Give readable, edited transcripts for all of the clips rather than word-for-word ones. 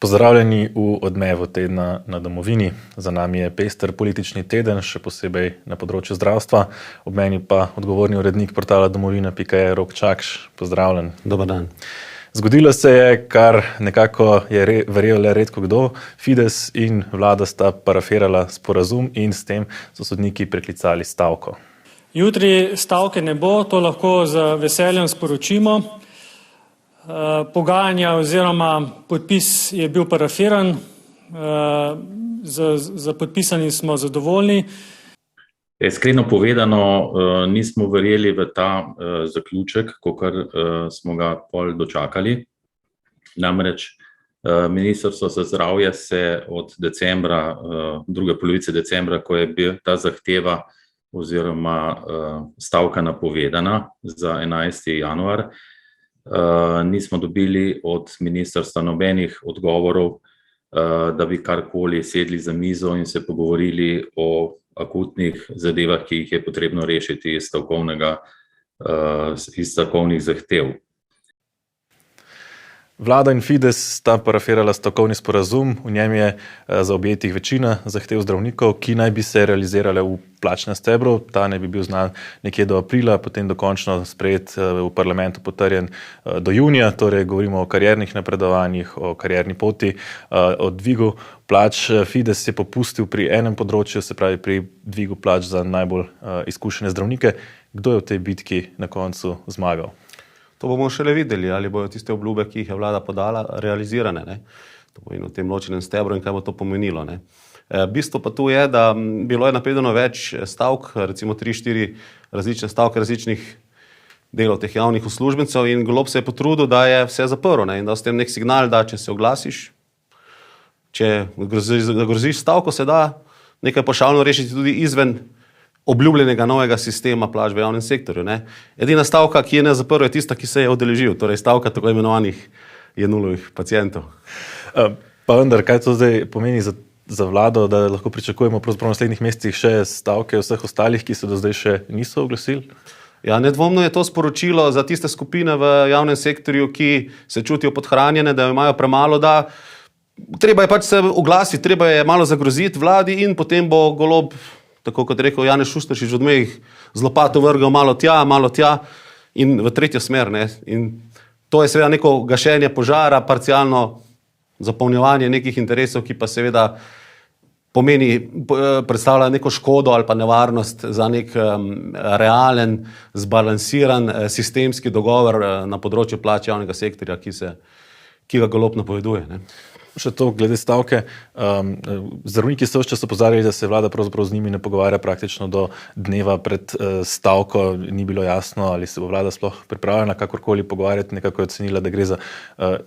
Pozdravljeni v odmevu tedna na domovini. Za nami je pester politični teden, še posebej na področju zdravstva. Ob meni pa odgovorni urednik portala domovina.je Rok Čakš. Pozdravljen. Dober dan. Zgodilo se je, kar nekako je verjel le redko kdo. Fides in vlada sta parafirala sporazum in s tem so sodniki preklicali stavko. Jutri stavke ne bo, to lahko z veseljem sporočimo. Pogajanja oziroma podpis je bil parafiran, za podpisani smo zadovoljni. Iskreno povedano, nismo verjeli v ta zaključek, kakor smo ga pol dočakali. Namreč Ministrstvo za zdravje se od decembra, druge polovice decembra, ko je bil ta zahteva oziroma stavka napovedana za 11. januar, nismo dobili od ministrstva nobenih odgovorov, da bi karkoli sedli za mizo in se pogovorili o akutnih zadevah, ki jih je potrebno rešiti iz stavkovnih zahtev. Vlada in Fides sta parafirala stavkovni sporazum, v njem je zaobjetih večina zahtev zdravnikov, ki naj bi se realizirale v plačnem stebru. Ta naj bi bil znan nekje do aprila, potem dokončno sprejet v parlamentu, potrjen do junija, torej govorimo o kariernih napredovanjih, o karierni poti, o dvigu plač. Fides je popustil pri enem področju, se pravi pri dvigu plač za najbolj izkušene zdravnike. Kdo je v tej bitki na koncu zmagal? To bomo šele videli, ali bojo tiste obljube, ki jih je vlada podala, realizirane. Ne? To bo in v tem ločenem stebru in kaj bo to pomenilo. Ne? Bistvo pa tu je, da bilo je napredeno več stavk, recimo 3-4 različne stavke različnih delov teh javnih uslužbencev in Golob se je potrudil, da je vse zaprl, ne? In da s tem nek signal, da če se oglasiš, če groziš stavko, se da nekaj pavšalno rešiti tudi izven obljubljenega novega sistema plač v javnem sektorju. Ne? Edina stavka, ki je ne zaprl, je tista, ki se je udeležil, torej stavka tako imenovanih Jenulovih pacientov. Pa vendar, kaj to zdaj pomeni za vlado, da lahko pričakujemo pravzaprav v naslednjih mesecih še stavke vseh ostalih, ki se do zdaj še niso oglasili? Ja, nedvomno je to sporočilo za tiste skupine v javnem sektorju, ki se čutijo podhranjene, da imajo premalo, da treba je pač se oglasiti, treba je malo zagroziti vladi in potem bo Golob, tako kot rekel Janez Šušteršič, od mejih z lopato vrgal malo tja in v tretjo smer. Ne? In to je seveda neko gašenje požara, parcialno zapolnjevanje nekih interesov, ki pa seveda predstavlja neko škodo ali pa nevarnost za nek realen, zbalansiran sistemski dogovor na področju plač javnega sektorja, ki ga Golob napoveduje. Ne? Še to glede stavke. Zdravniki so vse čas opozarjali, da se vlada pravzaprav z njimi ne pogovarja praktično do dneva pred stavko. Ni bilo jasno, ali se bo vlada sploh pripravljena kakorkoli pogovarjati, nekako je ocenila, da gre za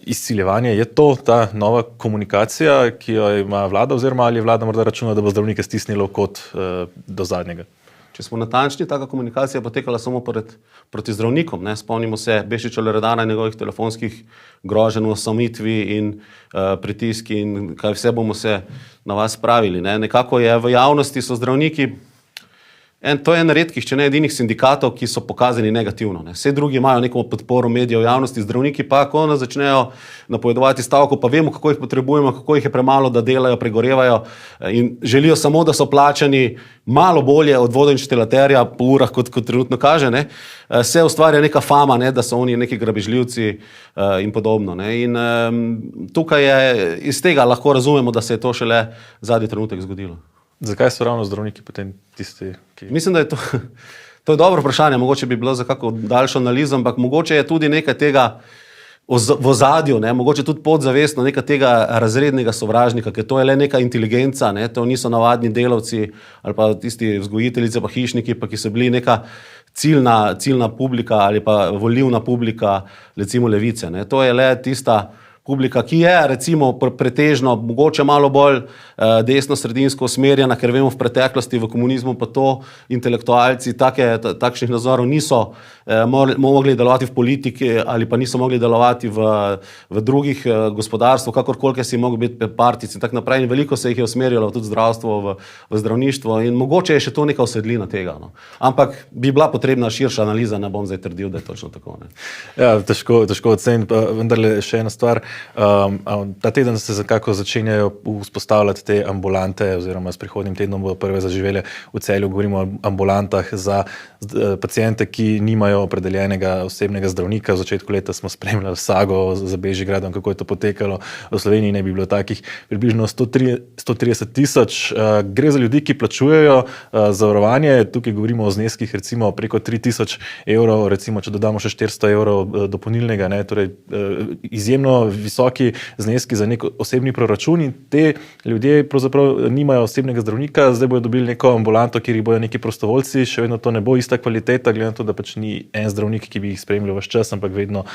izsiljevanje. Je to ta nova komunikacija, ki jo ima vlada, oziroma ali je vlada morda računala, da bo zdravnike stisnila v kot do zadnjega? Če smo natančni, taka komunikacija je potekala samo proti zdravnikom. Ne? Spomnimo se Bešiča Loredana in njegovih telefonskih groženj o samitvi in pritiski in kaj vse bomo se na vas spravili. Ne? Nekako je v javnosti so zdravniki, to je en redkih, če ne edinih sindikatov, ki so pokazani negativno. Ne? Vse drugi imajo neko podporo medijev v javnosti, zdravniki pa, ko nas začnejo napovedovati stavko, pa vemo, kako jih potrebujemo, kako jih je premalo, da delajo, pregorevajo in želijo samo, da so plačani malo bolje od vodoinštalaterja po urah, kot trenutno kaže. Ne? Se ustvarja neka fama, ne? Da so oni neki grabežljivci in podobno. Ne? In tukaj je, iz tega lahko razumemo, da se je to šele zadnji trenutek zgodilo. Zakaj so ravno zdravniki potem tisti, ki... Mislim, da je to je dobro vprašanje, mogoče bi bilo za kako daljšo analizo, ampak mogoče je tudi nekaj tega v ozadju, ne? Mogoče tudi podzavestno nekaj tega razrednega sovražnika, ker to je le neka inteligenca, ne? To niso navadni delavci ali pa tisti vzgojiteljice pa hišniki, pa ki so bili neka ciljna publika ali pa volilna publika, recimo levice. Ne? To je le tista publika, ki je recimo pretežno mogoče malo bolj desno-sredinsko usmerjena, ker vemo v preteklosti v komunizmu pa to intelektualci takšnih nazorov niso mogli delovati v politiki ali pa niso mogli delovati v drugih gospodarstvu, kakorkoli si mogli biti partijci in tako naprej. In veliko se jih je usmerjalo tudi zdravstvo, v zdravništvo in mogoče je še to neka osvedlina tega. No. Ampak bi bila potrebna širša analiza, ne bom zdaj trdil, da je točno tako. Ne. Ja, težko oceniti, pa vendarle še ena stvar. Ta teden se zakako začenjajo vzpostavljati te ambulante, oziroma s prihodnjim tednom bodo prve zaživele v Celju. Govorimo o ambulantah za paciente, ki nimajo opredeljenega osebnega zdravnika. V začetku leta smo spremljali sago za Bežigradom, kako je to potekalo. V Sloveniji ne bi bilo takih približno 130 tisoč. Gre za ljudi, ki plačujejo zavarovanje. Tukaj govorimo o zneskih recimo preko 3000 evrov, recimo če dodamo še 400 evrov dopolnilnega, ne, torej izjemno visoki zneski za nek osebni proračun, in te ljudje pravzaprav nimajo osebnega zdravnika, zdaj bodo dobili neko ambulanto, kjer jih bodo neki prostovoljci, še vedno to ne bo ista kvaliteta, glede na to, da pač ni en zdravnik, ki bi jih spremljal ves čas, ampak vedno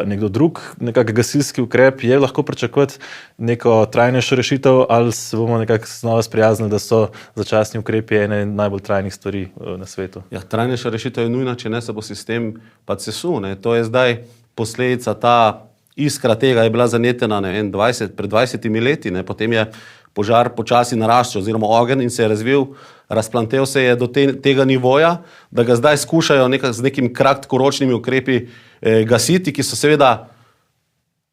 nekdo drug. Nekak gasilski ukrep je lahko pričakovati neko trajnejšo rešitev, ali se bomo nekako znova sprijaznili, da so začasni ukrepi ene najbolj trajnih stvari na svetu? Ja, trajnejša rešitev je nujna, če ne se bo sistem pač sesul. To je zdaj posledica, ta iskra tega je bila zanetena pred 20 leti, potem je požar počasi naraščal oziroma ogenj in se je razvil, razplantel se je do tega nivoja, da ga zdaj skušajo z nekim kratkoročnimi ukrepi gasiti, ki so seveda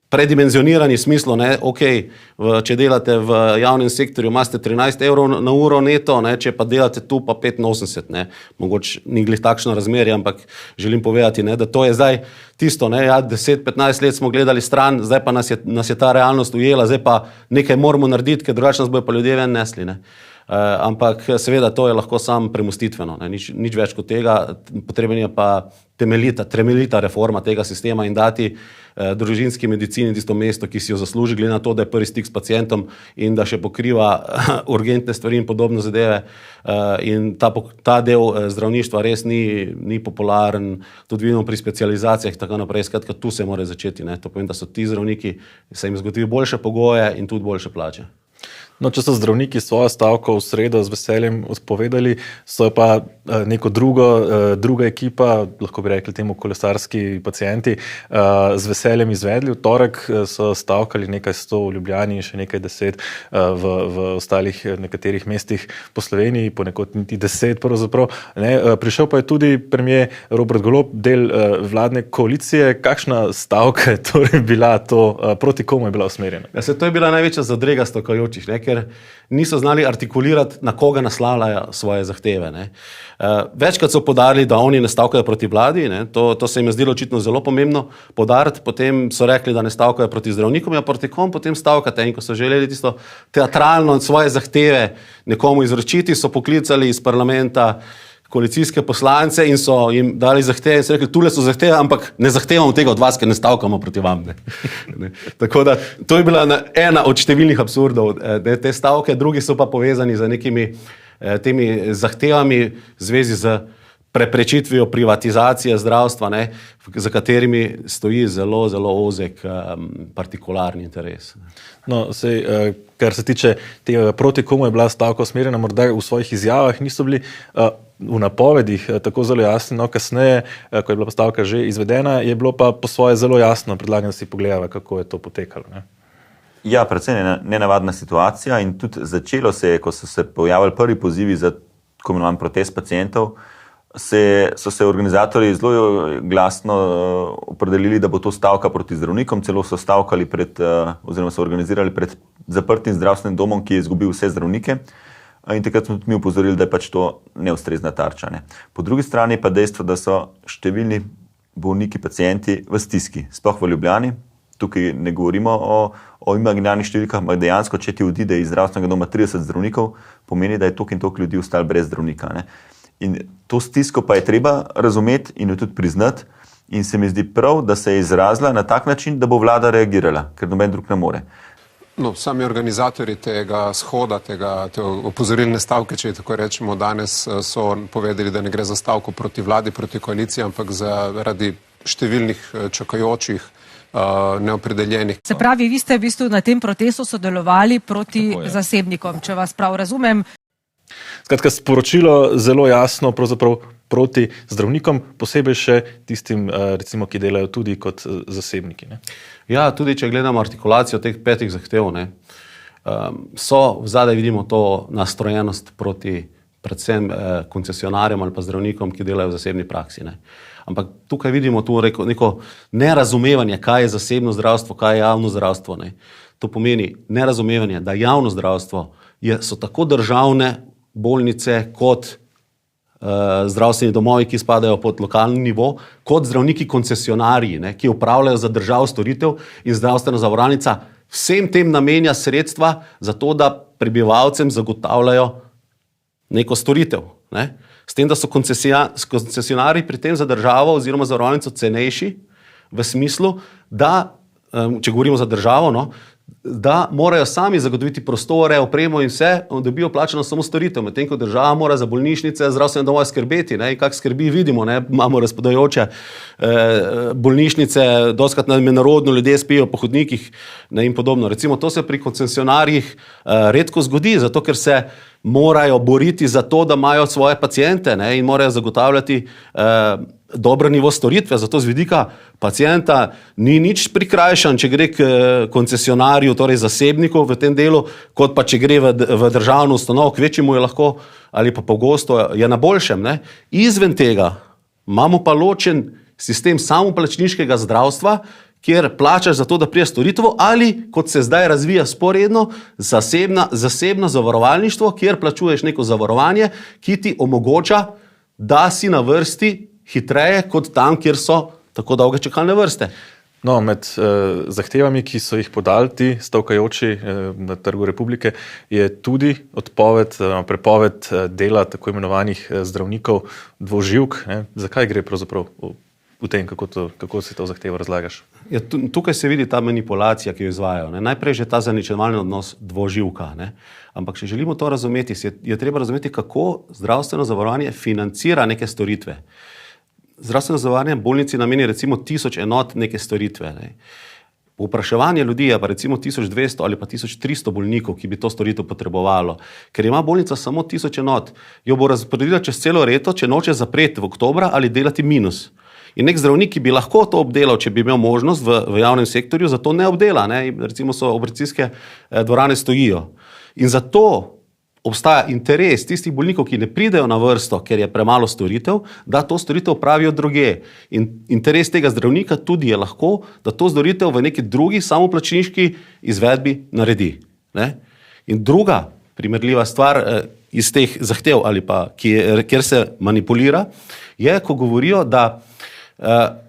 predimenzionirani v smislu, če delate v javnem sektorju, imate 13 evrov na uro neto, če pa delate tu pa 85, mogoče ni glih takšno razmerje, ampak želim povedati, da to je zdaj tisto, 10-15 let smo gledali stran, zdaj pa nas je ta realnost ujela, zdaj pa nekaj moramo narediti, ker drugače nas bojo pa ljudje ven nesli. Ampak seveda to je lahko samo premostitveno, nič več kot tega, potreben je pa temeljita reforma tega sistema in dati družinski medicini tisto mesto, ki si jo zasluži, glede na to, da je prvi stik s pacientom in da še pokriva urgentne stvari in podobne zadeve. In ta del zdravništva res ni popularen, tudi vidimo pri specializacijah in tako naprej. Skratka, tu se mora začeti. To pomeni, da so ti zdravniki, se jim zgodi boljše pogoje in tudi boljše plače. No, če so zdravniki svojo stavko v sredo z veseljem odpovedali, so pa neko druga ekipa, lahko bi rekli temu kolesarski pacienti, z veseljem izvedli. V torek so stavkali nekaj 100 v Ljubljani in še nekaj 10 v ostalih nekaterih mestih po Sloveniji, ponekod niti 10 pravzaprav. Prišel pa je tudi premier Robert Golob, del vladne koalicije. Kakšna stavka je torej bila to, proti komu je bila usmerjena? Ja, to je bila največja zadrega stavkajočih, ker niso znali artikulirati, na koga naslavljajo svoje zahteve. Večkrat so podarili, da oni ne stavkajo proti vladi, to se jim je zdelo očitno zelo pomembno podariti, potem so rekli, da ne stavkajo proti zdravnikom, ja proti kom potem stavkate, in ko so želeli tisto teatralno svoje zahteve nekomu izročiti, so poklicali iz parlamenta koalicijske poslance in so jim dali zahteve in so rekli, tule so zahteve, ampak ne zahtevamo tega od vas, ker ne stavkamo proti vam. Tako da, to je bila ena od številnih absurdov te stavke, drugi so pa povezani z nekimi temi zahtevami v zvezi z preprečitvijo privatizacije zdravstva, za katerimi stoji zelo, zelo ozek partikularni interes. No, kar se tiče tega, proti komu je bila stavka usmerjena, morda v svojih izjavah niso bili v napovedih tako zelo jasni, no kasneje, ko je bila stavka že izvedena, je bilo pa po svoje zelo jasno. Predlagam, da si pogledava, kako je to potekalo. Ja, predvsem je nenavadna situacija in tudi začelo se je, ko so se pojavili prvi pozivi za tako imenovan protest pacientov, so se organizatorji zelo glasno opredelili, da bo to stavka proti zdravnikom, celo so stavkali oziroma so organizirali pred zaprtim zdravstvenim domom, ki je izgubil vse zdravnike. In takrat smo tudi mi upozorili, da je pač to neustrezna tarča. Po drugi strani pa dejstvo, da so številni bolniki, pacienti v stiski, sploh v Ljubljani. Tukaj ne govorimo o imaginarnih številkah, ampak dejansko, če ti odide iz zdravstvenega doma 30 zdravnikov, pomeni, da je toliko in toliko ljudi ostalo brez zdravnika. In to stisko pa je treba razumeti in jo tudi priznati. In se mi zdi prav, da se je izrazila na tak način, da bo vlada reagirala, ker noben drug ne more. No, sami organizatorji tega shoda, te opozorilne stavke, če tako rečemo, danes so povedali, da ne gre za stavko proti vladi, proti koaliciji, ampak zaradi številnih čakajočih, neopredeljenih. Se pravi, vi ste v bistvu na tem protestu sodelovali proti zasebnikom, če vas prav razumem. Skratka, sporočilo zelo jasno pravzaprav proti zdravnikom, posebej še tistim, recimo, ki delajo tudi kot zasebniki. Ja, tudi če gledamo artikulacijo teh 5 zahtev, so vzadaj vidimo to nastrojenost proti predvsem koncesionarjem ali pa zdravnikom, ki delajo v zasebni praksi. Ne. Ampak tukaj vidimo tu neko nerazumevanje, kaj je zasebno zdravstvo, kaj je javno zdravstvo. Ne. To pomeni nerazumevanje, da javno zdravstvo so tako državne bolnice kot zdravstveni domovi, ki spadajo pod lokalni nivo, kot zdravniki koncesionarji, ne, ki upravljajo za državo storitev in zdravstvena zavarovalnica vsem tem namenja sredstva za to, da prebivalcem zagotavljajo neko storitev. Ne. S tem, da so koncesionarji pri tem za državo oziroma zavarovalnico cenejši v smislu, da, če govorimo za državo, no, da morajo sami zagotoviti prostore, opremo in vse, dobijo plačano samo storitev, medtem ko država mora za bolnišnice, zdravstvene domove skrbeti, ne, in kak skrbi vidimo, ne, imamo razpadajoče bolnišnice, dostikrat nerodno ljudje spijo po hodnikih, ne, in podobno. Recimo to se pri koncesionarjih redko zgodi, zato ker se morajo boriti za to, da imajo svoje paciente, ne, in morajo zagotavljati dobro nivo storitve, zato z vidika pacienta ni nič prikrajšan, če gre k koncesionarju, torej zasebniku v tem delu, kot pa če gre v državno ustanovo, kvečjemu je lahko ali pa pogosto je na boljšem. Ne. Izven tega imamo pa ločen sistem samoplačniškega zdravstva, kjer plačaš za to, da priješ storitev, ali kot se zdaj razvija sporedno, zasebno zavarovalništvo, kjer plačuješ neko zavarovanje, ki ti omogoča, da si na vrsti hitreje kot tam, kjer so tako dolge čakalne vrste. No, med zahtevami, ki so jih podali ti stavkajoči na Trgu Republike, je tudi prepoved dela tako imenovanih zdravnikov dvoživk. Ne? Zakaj gre pravzaprav v tem, kako si to zahtevo razlagaš? Ja, tukaj se vidi ta manipulacija, ki jo izvajajo. Ne? Najprej že ta zaničevalni odnos dvoživka. Ne? Ampak če želimo to razumeti, je treba razumeti, kako zdravstveno zavarovanje financira neke storitve. Zdravstveno zavarovanje bolnici nameni recimo 1000 enot neke storitve. Ne? Povpraševanje ljudi je pa recimo 1200 ali pa 1300 bolnikov, ki bi to storitev potrebovalo. Ker ima bolnica samo 1000 enot, jo bo razporedila čez celo leto, če noče zapreti v oktobra ali delati minus. In nek zdravnik, ki bi lahko to obdelal, če bi imel možnost v javnem sektorju, zato ne obdela. Ne? Recimo so operacijske dvorane stojijo. In zato obstaja interes tistih bolnikov, ki ne pridejo na vrsto, ker je premalo storitev, da to storitev pravijo drugje. In interes tega zdravnika tudi je lahko, da to storitev v neki drugi samoplačniški izvedbi naredi. Ne? In druga primerljiva stvar iz teh zahtev ali pa kjer se manipulira, je, ko govorijo, da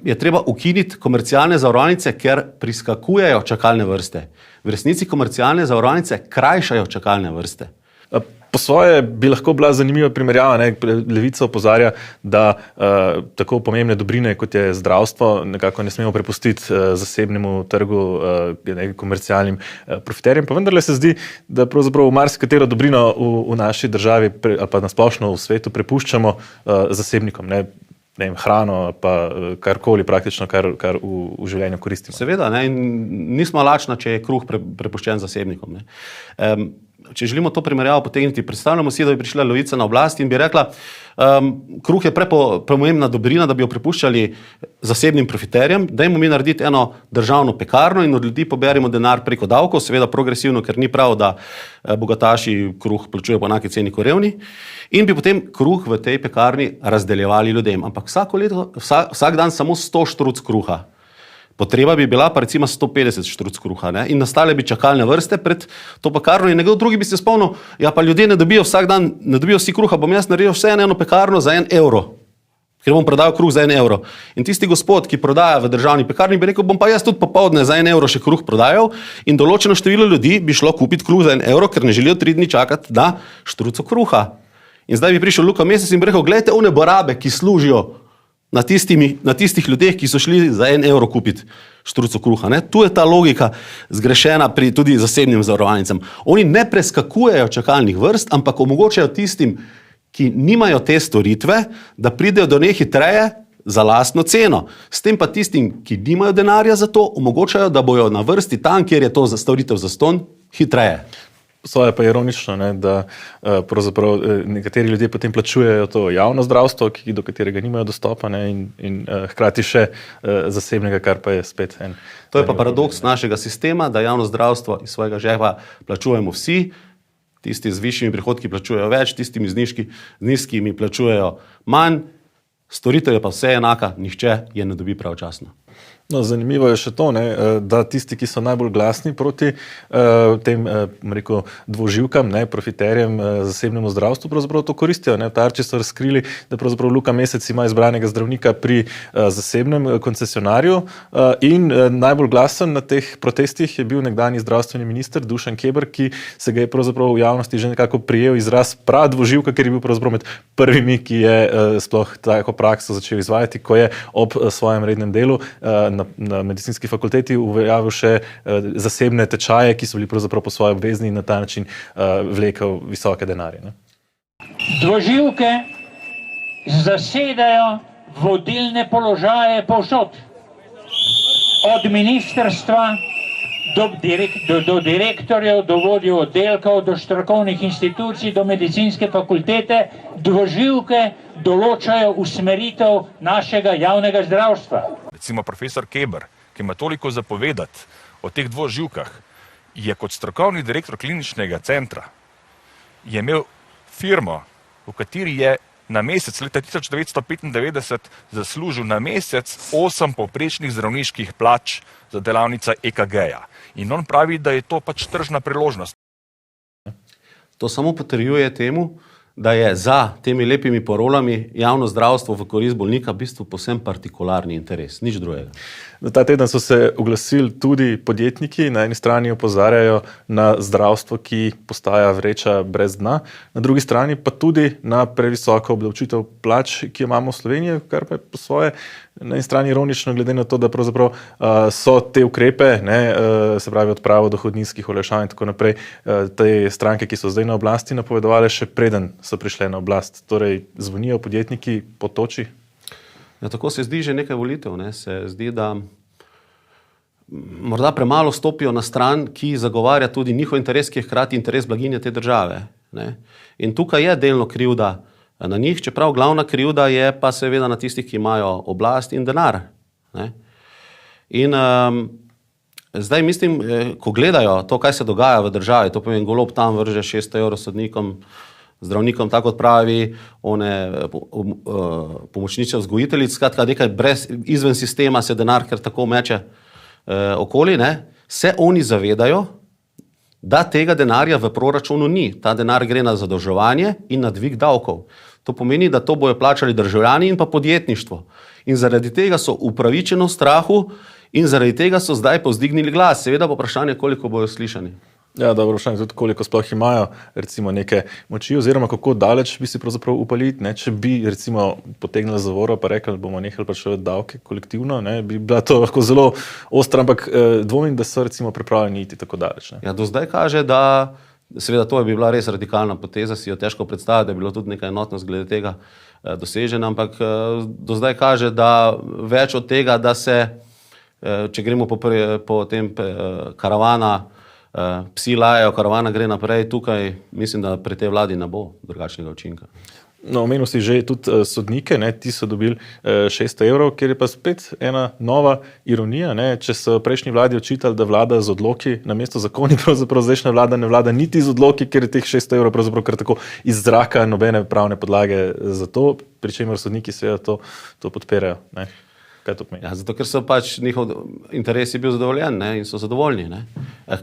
je treba ukiniti komercialne zavarovalnice, ker priskakujejo čakalne vrste. V resnici komercialne zavarovalnice krajšajo čakalne vrste. Po svoje bi lahko bila zanimiva primerjava. Ne? Levica opozarja, da tako pomembne dobrine, kot je zdravstvo, nekako ne smemo prepustiti zasebnemu trgu, komercialnim profiterjem. Pa vendarle se zdi, da pravzaprav marsikatero dobrino v naši državi ali pa nasplošno v svetu prepuščamo zasebnikom. Ne vem, hrano, pa karkoli praktično, kar v življenju koristimo. Seveda, ne, in nismo lačna, če je kruh prepuščen zasebnikom. Ne. Če želimo to primerjavo potegniti, predstavljamo si, da bi prišla Levica na oblast in bi rekla, kruh je prepomembna dobrina, da bi jo prepuščali zasebnim profiterjem, dajmo mi narediti eno državno pekarno in od ljudi poberimo denar preko davkov, seveda progresivno, ker ni prav, da bogataši kruh plačujejo po enaki ceni kot revni, in bi potem kruh v tej pekarni razdeljevali ljudem. Ampak vsak dan samo 100 štruc kruha. Potreba bi bila pa recimo 150 štruc kruha, ne? In nastale bi čakalne vrste pred to pekarno in nekdo drugi bi se spomnil, ja pa ljudje ne dobijo vsak dan, ne dobijo vsi kruha, bom jaz naredil vse eno pekarno za 1 evro, ker bom prodal kruh za 1 evro. In tisti gospod, ki prodaja v državni pekarni, bi rekel, bom pa jaz tudi popoldne za 1 evro še kruh prodajal in določeno število ljudi bi šlo kupiti kruh za 1 evro, ker ne želijo 3 dni čakati na štruco kruha. In zdaj bi prišel Luka Mesec in bi rekel, gledajte one barabe, ki služijo na tistih ljudeh, ki so šli za 1 evro kupiti štruco kruha. Ne? Tu je ta logika zgrešena pri tudi zasebnim zavarovalnicam. Oni ne preskakujejo čakalnih vrst, ampak omogočajo tistim, ki nimajo te storitve, da pridejo do nje hitreje za lastno ceno. S tem pa tistim, ki nimajo denarja za to, omogočajo, da bojo na vrsti tam, kjer je to storitev zastonj, hitreje. Svoje pa je ironično, ne, da pravzaprav nekateri ljudje potem plačujejo to javno zdravstvo, do katerega nimajo dostopa, ne, in hkrati še zasebnega, kar pa je spet en. To je pa paradoks našega sistema, da javno zdravstvo iz svojega žepa plačujemo vsi, Tisti z višjimi prihodki plačujejo več, tistimi z nizkimi plačujejo manj, storitev je pa vse enaka, nihče je ne dobi pravčasno. No, zanimivo je še to, da tisti, ki so najbolj glasni proti tem dvoživkam, profiterjem zasebnemu zdravstvu, pravzaprav to koristijo. V Tarči so razkrili, da pravzaprav Luka Mesec ima izbranega zdravnika pri zasebnem koncesionarju in najbolj glasen na teh protestih je bil nekdanji zdravstveni minister Dušan Keber, ki se ga je pravzaprav v javnosti že nekako prijel izraz prav dvoživka, ker je bil pravzaprav med prvimi, ki je sploh tako prakso začel izvajati, ko je ob svojem rednem delu na medicinski fakulteti uveljavil še zasebne tečaje, ki so bili pravzaprav po svoje obvezni in na ta način vlekel visoke denarje. Dvoživke zasedajo vodilne položaje povsod. Od ministrstva do direktorjev, do vodjev oddelkov, do strokovnih institucij, do medicinske fakultete. Dvoživke določajo usmeritev našega javnega zdravstva. Recimo profesor Keber, ki ima toliko zapovedati o teh dvoživkah, je kot strokovni direktor kliničnega centra je imel firmo, v kateri je na mesec leta 1995 zaslužil na mesec 8 povprečnih zdravniških plač za delavnica EKG-ja. In on pravi, da je to pač tržna priložnost. To samo potrjuje temu, da je za temi lepimi parolami javno zdravstvo v korist bolnika v bistvu povsem partikularni interes, nič drugega. Ta teden so se oglasili tudi podjetniki, na eni strani opozarjajo na zdravstvo, ki postaja vreča brez dna, na drugi strani pa tudi na previsoko obdavčitev plač, ki jo imamo v Sloveniji, kar pa je po svoje na eni strani ironično, glede na to, da pravzaprav so te ukrepe, se pravi odpravo dohodninskih olajšav in tako naprej, te stranke, ki so zdaj na oblasti, napovedovale še preden so prišle na oblast. Torej, zvonijo podjetniki po toči? Ja, tako se zdi že nekaj volitev. Se zdi, da morda premalo stopijo na stran, ki zagovarja tudi njihov interes, ki je hkrati interes blaginje te države. In tukaj je delno krivda na njih, čeprav glavna krivda je pa seveda na tistih, ki imajo oblast in denar. In zdaj mislim, ko gledajo to, kaj se dogaja v državi, to pomeni, Golob tam vrže 600 evrov sodnikom, zdravnikom, tako kot pravi, pomočnice vzgojiteljic, skratka nekaj izven sistema se denar, ker tako meče okoli, se oni zavedajo, da tega denarja v proračunu ni. Ta denar gre na zadolževanje in na dvig davkov. To pomeni, da to bojo plačali državljani in pa podjetništvo. In zaradi tega so upravičeno v strahu in zaradi tega so zdaj povzdignili glas. Seveda pa vprašanje, koliko bojo slišani. Ja, dobro vprašanje tudi, koliko sploh imajo recimo neke moči oziroma kako daleč bi si pravzaprav upali iti, če bi recimo potegnili zavoro pa rekli, da bomo nehali plačevati davke kolektivno, bi bila to lahko zelo ostra, ampak dvomim, da so recimo pripravljeni iti tako daleč. Ja, do zdaj kaže, da seveda to je bila res radikalna poteza, si jo težko predstaviti, da je bilo tudi nekaj enotnost glede tega dosežena, ampak do zdaj kaže, da več od tega, da se, če gremo po tem karavana, psi lajajo, karavana gre naprej, tukaj mislim, da pri tej vladi ne bo drugačnega učinka. No, omenil si že tudi sodnike, ti so dobili 600 evrov, kjer je pa spet ena nova ironija, če so prejšnji vladi očitali, da vlada z odloki namesto zakoni, pravzaprav zdajšnja vlada ne vlada niti z odloki, ker je teh 600 evrov pravzaprav kar tako iz zraka, nobene pravne podlage za to, pri čemer sodniki seveda to podpirajo. Ja, zato, ker so pač njihov interes je bil zadovoljen in so zadovoljni.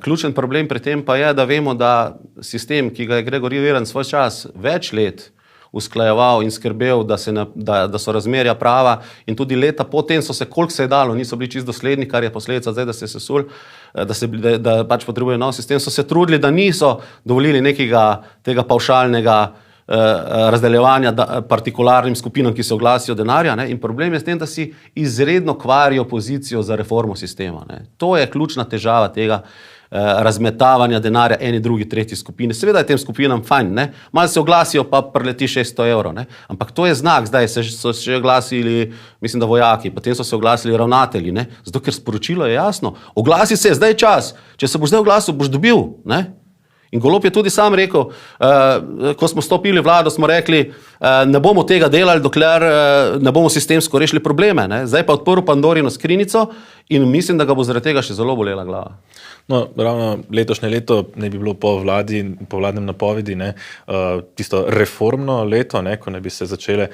Ključen problem pri tem pa je, da vemo, da sistem, ki ga je Gregor Virant svoj čas več let usklajeval in skrbel, da so razmerja prava in tudi leta potem so se, koliko se je dalo, niso bili čisto dosledni, kar je posledica zdaj, da se sesul, da pač potrebuje nov sistem, so se trudili, da niso dovolili tega pavšalnega razdeljevanja partikularnim skupinam, ki se oglasijo denarja, in problem je s tem, da si izredno kvarijo pozicijo za reformo sistema. To je ključna težava tega razmetavanja denarja eni, drugi, tretji skupine. Seveda je tem skupinam fajn, malo se oglasijo, pa preleti 600 evrov, ampak to je znak, zdaj so se oglasili, mislim, da vojaki, potem so se oglasili ravnatelji, zato ker sporočilo je jasno, oglasi se, zdaj je čas, če se boš zdaj oglasil, boš dobil, In Golob je tudi sam rekel, ko smo stopili vlado, smo rekli, ne bomo tega delali, dokler ne bomo sistemsko rešili probleme. Ne. Zdaj pa odprl Pandorino skrinjico in mislim, da ga bo zaradi tega še zelo bolela glava. No, ravno letošnje leto ne bi bilo po vladnem napovedi tisto reformno leto, ko ne bi se začele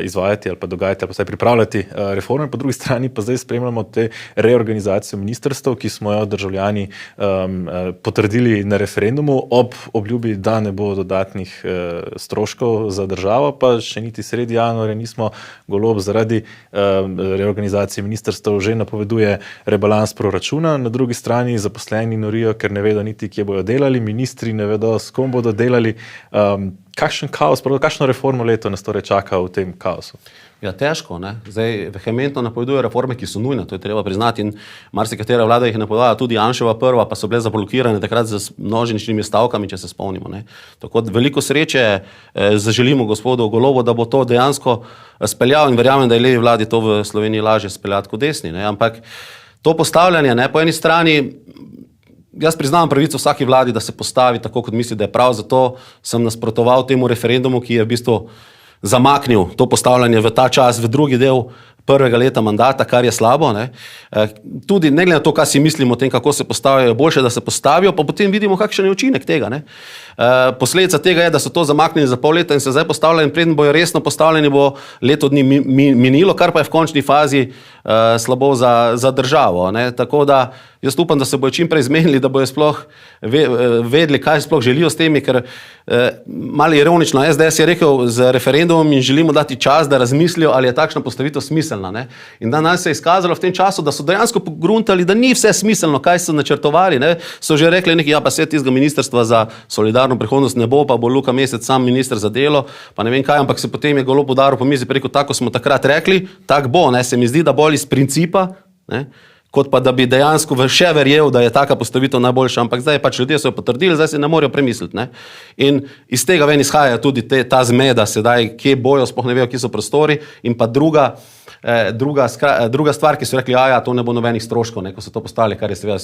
izvajati ali pa dogajati ali pa vsaj pripravljati reforme. Po drugi strani pa zdaj spremljamo te reorganizacije ministrstev, ki smo jo državljani potrdili na referendumu ob obljubi, da ne bo dodatnih stroškov za državo, pa še niti sredi januarja nismo. Golob zaradi reorganizacije ministrstev že napoveduje rebalans proračuna, na drugi strani zaposleni norijo, ker ne vedo niti, kje bojo delali, ministri ne vedo, s kom bodo delali. Kakšen kaos, kakšno reformo leto nas torej čaka v tem kaosu? Ja, težko, ne. Zdaj vehementno napovedujejo reforme, ki so nujne, to je treba priznati in marsikatera vlada jih napovedala, tudi Janševa prva, pa so bile zablokirane takrat z množičnimi stavkami, če se spomnimo, ne. Tako veliko sreče zaželimo gospodu Golobu, da bo to dejansko speljal in verjamem, da je levi vladi to v Sloveniji lažje speljati kot desni, ne. Ampak to postavljanje, ne, po eni strani jaz priznavam pravico vsaki vladi, da se postavi tako, kot misli, da je prav, zato sem nasprotoval temu referendumu, ki je v bistvu zamaknil to postavljanje v ta čas, v drugi del prvega leta mandata, kar je slabo. Ne. Tudi ne glede na to, kaj si mislimo o tem, kako se postavijo, boljše, da se postavijo, pa potem vidimo, kakšen je učinek tega. Ne. Posledica tega je, da so to zamaknili za pol leta in se zdaj postavljajo in preden bojo resno postavljeni, bo leto dni minilo, kar pa je v končni fazi slabo za državo. Ne. Tako da jaz upam, da se bojo čim prej zmenili, da bojo sploh vedeli, kaj sploh želijo s temi, ker malo ironično, SDS je rekel z referendumom in želimo dati čas, da razmislijo, ali je takšna postavitev smiselna. Ne. In danes se je izkazalo v tem času, da so dejansko pogruntali, da ni vse smiselno, kaj so načrtovali. Ne. So že rekli neki, ja pa svet tistega ministrstva za solidarno prihodnost ne bo, pa bo Luka Mesec sam minister za delo, pa ne vem kaj, ampak se potem je Golob udaril po mizi, preko tako smo takrat rekli, tak bo, ne. Se mi zdi, da bolj iz principa, ne, kot pa da bi dejansko še verjel, da je taka postavitev najboljša, ampak zdaj pač ljudje so jo potrdili, zdaj se ne morejo premisliti. Ne. In iz tega ven izhaja tudi ta zmeda sedaj, kje bojo, sploh ne vejo, kje so prostori, in pa druga stvar, ki so rekli, ja, to ne bo nobenih stroškov, ne, ko so to postavili, kar je seveda,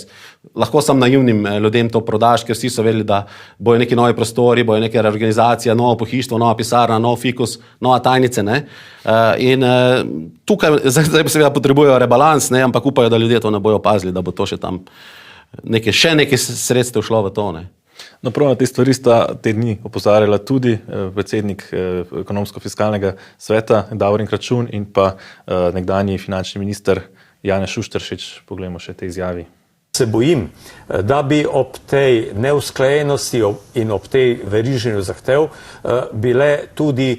lahko sam naivnim ljudem to prodaš, ker vsi so vedeli, da bojo neki novi prostori, bojo neka reorganizacija, novo pohištvo, nova pisarna, nov fikus, nova tajnice, ne. In tukaj zdaj seveda potrebujejo rebalans, ne, ampak upajo, da ljudje to ne bojo opazili, da bo to še tam še nekaj sredstev šlo v to, ne. No, prav na te stvari sta te dni opozarjala tudi predsednik ekonomsko-fiskalnega sveta Davorin Kračun in pa nekdanji finančni minister Janez Šušteršič. Poglejmo še te izjavi. Se bojim, da bi ob tej neusklajenosti in ob tej veriženju zahtev bile tudi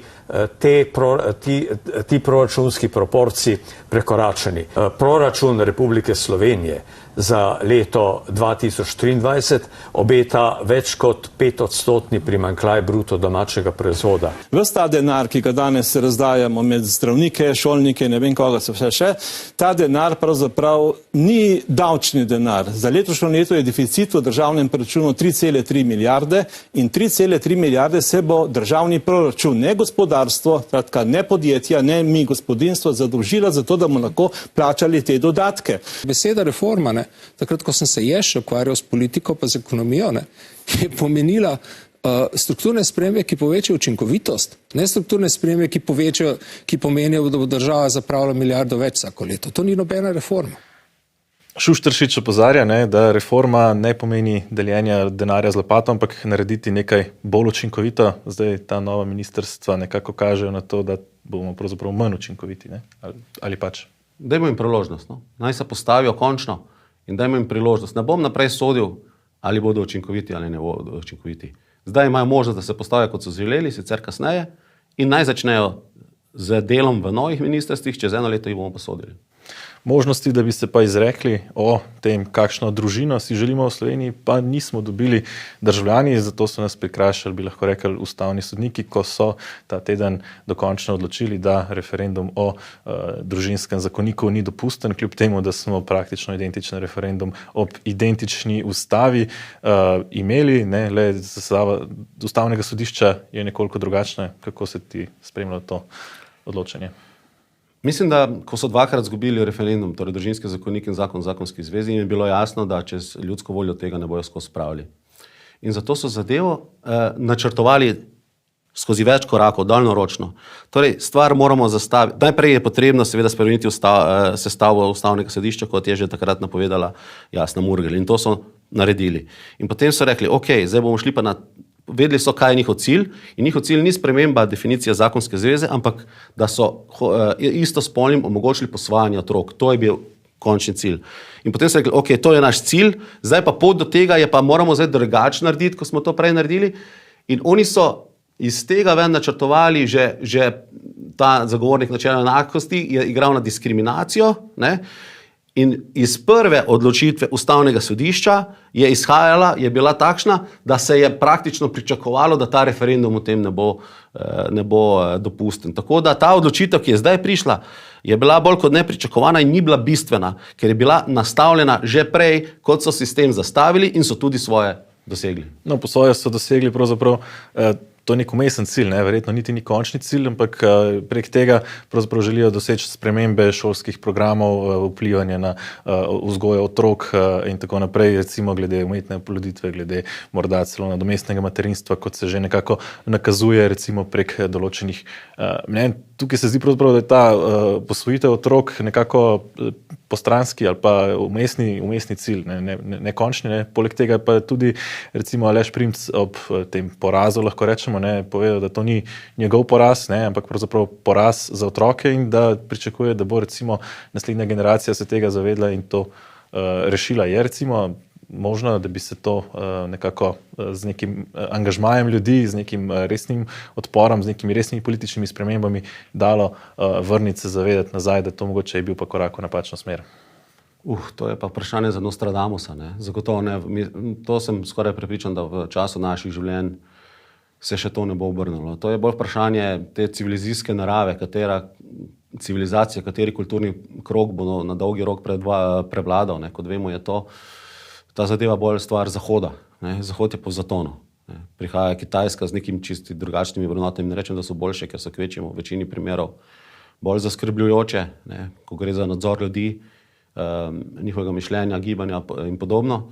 ti proračunski proporci prekoračeni. Proračun Republike Slovenije za leto 2023 obeta več kot 5% primanjkljaj bruto domačega proizvoda. Ves ta denar, ki ga danes razdajamo med zdravnike, šolnike, ne vem koga se vse še, ta denar pravzaprav ni davčni denar. Za letošnjo leto je deficit v državnem proračunu 3,3 milijarde in 3,3 milijarde se bo državni proračun, ne gospodarstvo, ne podjetja, ne mi gospodinstvo zadolžila za to, da bomo lahko plačali te dodatke. Beseda reforma, ne, takrat, ko sem se še ukvarjal s politiko pa z ekonomijo, ne, je pomenila strukturne spremembe, ki povečajo učinkovitost, ne strukturne spremembe, ki pomenijo, da bo država zapravila milijardo več vsako leto. To ni nobena reforma. Šušteršič opozarja, da reforma ne pomeni deljenja denarja z lopato, ampak narediti nekaj bolj učinkovito. Zdaj ta nova ministrstva nekako kažejo na to, da bomo pravzaprav manj učinkoviti, ne? Ali pač? Dajmo jim priložnost, no? Naj se postavijo končno in dajmo jim priložnost. Ne bom naprej sodil, ali bodo učinkoviti ali ne bodo učinkoviti. Zdaj imajo možnost, da se postavijo, kot so želeli, sicer kasneje, in naj začnejo z delom v novih ministrstvih, čez 1 leto jih bomo posodili. Možnosti, da bi se pa izrekli o tem, kakšno družino si želimo v Sloveniji, pa nismo dobili državljani, zato so nas prikrajšali, bi lahko rekli, ustavni sodniki, ko so ta teden dokončno odločili, da referendum o družinskem zakoniku ni dopusten, kljub temu, da smo praktično identičen referendum ob identični ustavi imeli, ne, le zastava ustavnega sodišča je nekoliko drugačna. Kako se ti spremlja to odločanje? Mislim, da ko so 2-krat izgubili referendum, torej družinski zakonik in zakon o zakonski zvezi, jim je bilo jasno, da čez ljudsko voljo tega ne bojo skozi spravili. In zato so zadevo načrtovali skozi več korakov, daljnoročno. Torej, stvar moramo zastaviti. Najprej je potrebno seveda spremeniti sestavo ustavnega sodišča, kot je že takrat napovedala Jasna Murgel. In to so naredili. In potem so rekli, ok, zdaj bomo šli pa vedeli so, kaj je njihov cilj. In njihov cilj ni sprememba definicije zakonske zveze, ampak da so istospolnim omogočili posvajanje otrok. To je bil končni cilj. In potem so rekli, ok, to je naš cilj, zdaj pa pot do tega je pa moramo zdaj drugače narediti, ko smo to prej naredili. In oni so iz tega ven načrtovali, že ta zagovornik načela enakosti je igral na diskriminacijo, ne? In iz prve odločitve ustavnega sodišča je bila takšna, da se je praktično pričakovalo, da ta referendum v tem ne bo dopusten. Tako da ta odločitev, ki je zdaj prišla, je bila bolj kot nepričakovana in ni bila bistvena, ker je bila nastavljena že prej, kot so sistem zastavili in so tudi svoje dosegli. No, po svoje so dosegli pravzaprav to je nek umesen cilj, ne? Verjetno niti ni končni cilj, ampak prek tega pravzaprav želijo doseči spremembe šolskih programov, vplivanje na vzgojo otrok in tako naprej, recimo glede umetne oploditve, glede morda celo nadomestnega materinstva, kot se že nekako nakazuje recimo prek določenih mnenj. Tukaj se zdi pravzaprav, da je ta posvojitev otrok nekako postranski ali pa umestni cilj, ne končni. Ne. Poleg tega pa tudi recimo Aleš Primc ob tem porazu lahko rečemo, povedal, da to ni njegov poraz, ampak pravzaprav poraz za otroke in da pričakuje, da bo recimo naslednja generacija se tega zavedla in to rešila. Je recimo možno, da bi se to nekako z nekim angažmajem ljudi, z nekim resnim odporom, z nekimi resnimi političnimi spremembami dalo vrniti se zavedati nazaj, da to mogoče je bil pa korak v napačno smer. To je pa vprašanje za Nostradamusa. Zagotovo ne. To sem skoraj prepričan, da v času naših življenj se še to ne bo obrnilo. To je bolj vprašanje te civilizacijske narave, katera civilizacija, kateri kulturni krog bo na dolgi rok prevladal. Kot vemo, je ta zadeva bolj stvar Zahoda. Zahod je po zatonu. Prihaja Kitajska z nekim čisti drugačnimi vrednotami. Ne rečem, da so boljše, ker so kvečjemu v večini primerov bolj zaskrbljujoče, ko gre za nadzor ljudi, njihovega mišljenja, gibanja in podobno.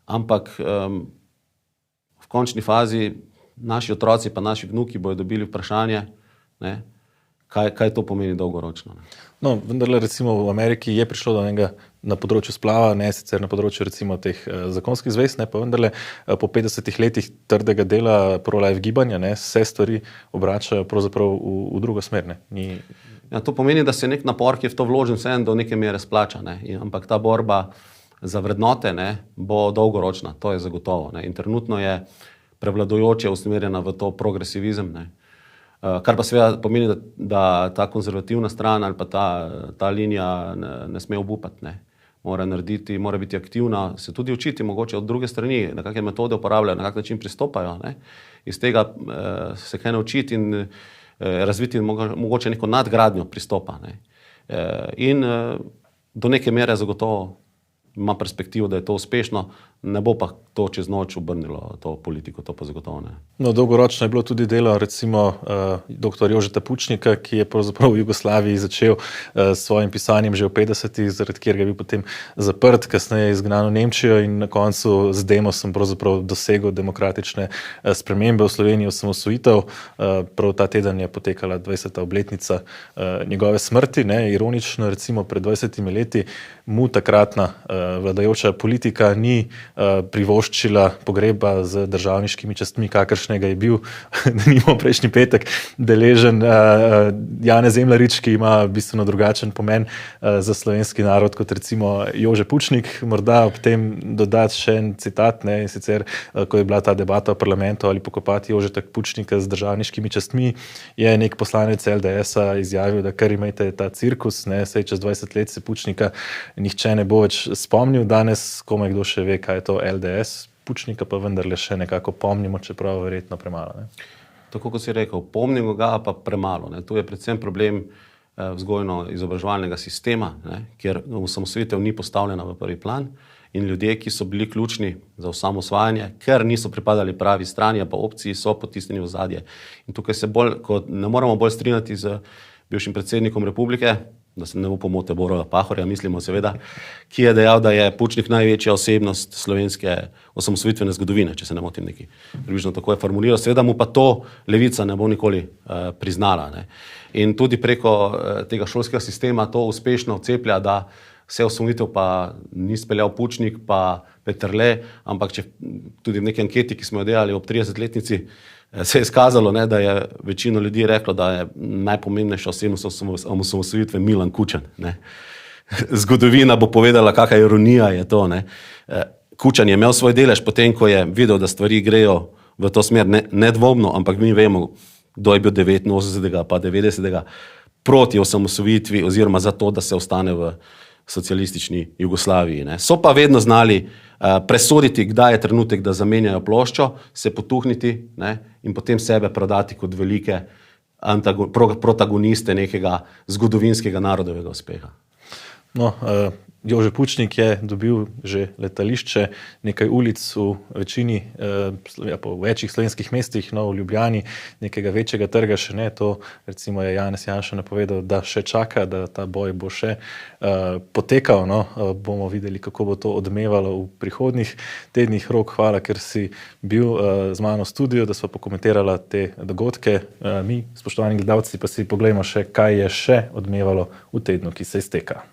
Ampak v končni fazi naši otroci pa naši vnuki bodo dobili vprašanje, kaj to pomeni dolgoročno. No, vendarle recimo v Ameriki je prišlo do enega na področju splava, ne sicer na področju recimo teh zakonskih zvez, pa vendarle po 50 letih trdega dela pro-life gibanja, se stvari obračajo pravzaprav v drugo smer. To pomeni, da se nek napor, ki je v to vložen, vseeno do neke mere splača. Ampak ta borba za vrednote bo dolgoročna, to je zagotovo. In trenutno je prevladujoče usmerjena v to progresivizem. Kar pa seveda pomeni, da ta konzervativna stran ali pa ta linija ne sme obupati. Mora biti aktivna, se tudi učiti mogoče od druge strani, na kakšne metode uporabljajo, na kak način pristopajo. Iz tega se kaj naučiti in razviti mogoče neko nadgradnjo pristopa. In do neke mere zagotovo ima perspektivo, da je to uspešno, ne bo pa to čez noč obrnilo to politiko, to pa zagotovo ne. No, dolgoročno je bilo tudi delo recimo dr. Jožeta Pučnika, ki je pravzaprav v Jugoslaviji začel s svojim pisanjem že v 50-ih, zaradi katerega je bil potem zaprt, kasneje izgnan v Nemčijo in na koncu z Demosom pravzaprav dosegel demokratične spremembe v Sloveniji, osamosvojitev. Prav ta teden je potekala 20. obletnica njegove smrti. Ironično, recimo pred 20 leti mu takratna vladajoča politika ni privoščila pogreba z državniškimi častmi, kakršnega je bil mimo prejšnji petek deležen Janez Zemljarič, ki ima bistveno drugačen pomen za slovenski narod kot recimo Jože Pučnik. Morda ob tem dodati še en citat, in sicer, ko je bila ta debata v parlamentu ali pokopati Jožeta Pučnika z državniškimi častmi, je nek poslanec LDS-a izjavil, da kar imejte ta cirkus, saj čez 20 let se Pučnika nihče ne bo več spomnil. Danes komaj kdo še ve, kaj je to LDS, Pučnika pa vendarle še nekako pomnimo, čeprav verjetno premalo. Tako kot si rekel, pomnimo ga pa premalo. Tu je predvsem problem vzgojno-izobraževalnega sistema, kjer osamosvojitev ni postavljena v prvi plan in ljudje, ki so bili ključni za osamosvajanje, ker niso pripadali pravi strani, pa opciji, so potisnjeni v zadje. In tukaj se ne moramo bolj strinjati z bivšim predsednikom republike, da se ne bo pomote Borova Pahorja, mislimo seveda, ki je dejal, da je Pučnik največja osebnost slovenske osamosvojitvene zgodovine, če se ne motim neki. Približno tako je formuliral. Seveda mu pa to Levica ne bo nikoli priznala. Ne. In tudi preko tega šolskega sistema to uspešno vceplja, da vse osamosvojitev pa ni speljal Pučnik, pa Peterle, ampak če tudi v neki anketi, ki smo jo delali ob 30-letnici, se je izkazalo, ne, da je večino ljudi reklo, da je najpomembnejša osebnost osamosvojitve Milan Kučan. Ne. Zgodovina bo povedala, kakšna ironija je to. Ne. Kučan je imel svoj delež potem, ko je videl, da stvari grejo v to smer, nedvomno, ampak mi vemo, kdo je bil 89. pa 90. proti osamosvojitvi oziroma za to, da se ostane v socialistični Jugoslaviji. Ne. So pa vedno znali presoditi, kdaj je trenutek, da zamenjajo ploščo, se potuhniti, ne, in potem sebe prodati kot velike protagoniste nekega zgodovinskega narodovega uspeha. No, Jože Pučnik je dobil že letališče, nekaj ulic v večini, po večjih slovenskih mestih, no v Ljubljani, nekega večjega trga še ne, to recimo je Janez Janša napovedal, da še čaka, da ta boj bo še potekal, no, bomo videli, kako bo to odmevalo v prihodnjih tednih. Rok, hvala, ker si bil z mano v studiu, da sva pokomentirala te dogodke. Mi, spoštovani gledalci, pa si poglejmo še, kaj je še odmevalo v tednu, ki se izteka.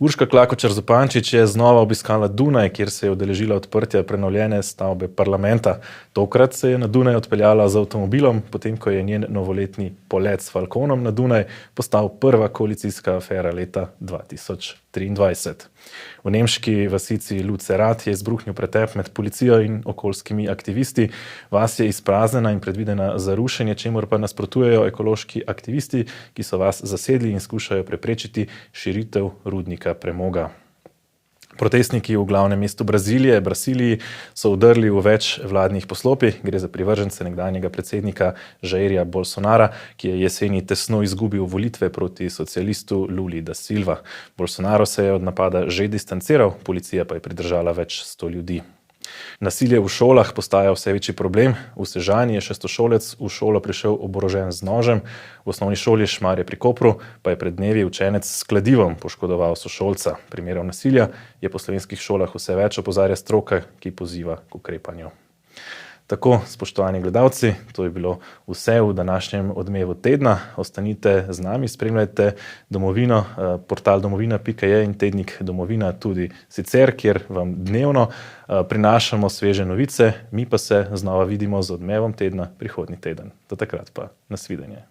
Urška Klakočar Zupančič je znova obiskala Dunaj, kjer se je udeležila odprtja prenovljene stavbe parlamenta. Tokrat se je na Dunaj odpeljala z avtomobilom, potem ko je njen novoletni polet s Falconom na Dunaj postal prva koalicijska afera leta 2023. V nemški vasici Lucerat je izbruhnil pretep med policijo in okoljskimi aktivisti. Vas je izpraznjena in predvidena za rušenje, čemur pa nasprotujejo ekološki aktivisti, ki so vas zasedli in skušajo preprečiti širitev rudnika premoga. Protestniki v glavnem mestu Brazilije, Brasiliji, so vdrli v več vladnih poslopij. Gre za privržence nekdanjega predsednika Jairja Bolsonara, ki je jeseni tesno izgubil volitve proti socialistu Luli da Silva. Bolsonaro se je od napada že distanciral, policija pa je pridržala več 100 ljudi. Nasilje v šolah postaja vse večji problem. V Sežani je šestošolec v šolo prišel oborožen z nožem. V osnovni šoli Šmarje pri Kopru pa je pred dnevi učenec s kladivom poškodoval sošolca. Primerov nasilja je po slovenskih šolah vse več, opozarja stroka, ki poziva k ukrepanju. Tako, spoštovani gledalci, to je bilo vse v današnjem odmevu tedna. Ostanite z nami, spremljajte Domovino, portal domovina.je in tednik Domovina tudi sicer, kjer vam dnevno prinašamo sveže novice, mi pa se znova vidimo z odmevom tedna prihodnji teden. Do takrat pa nasvidenje.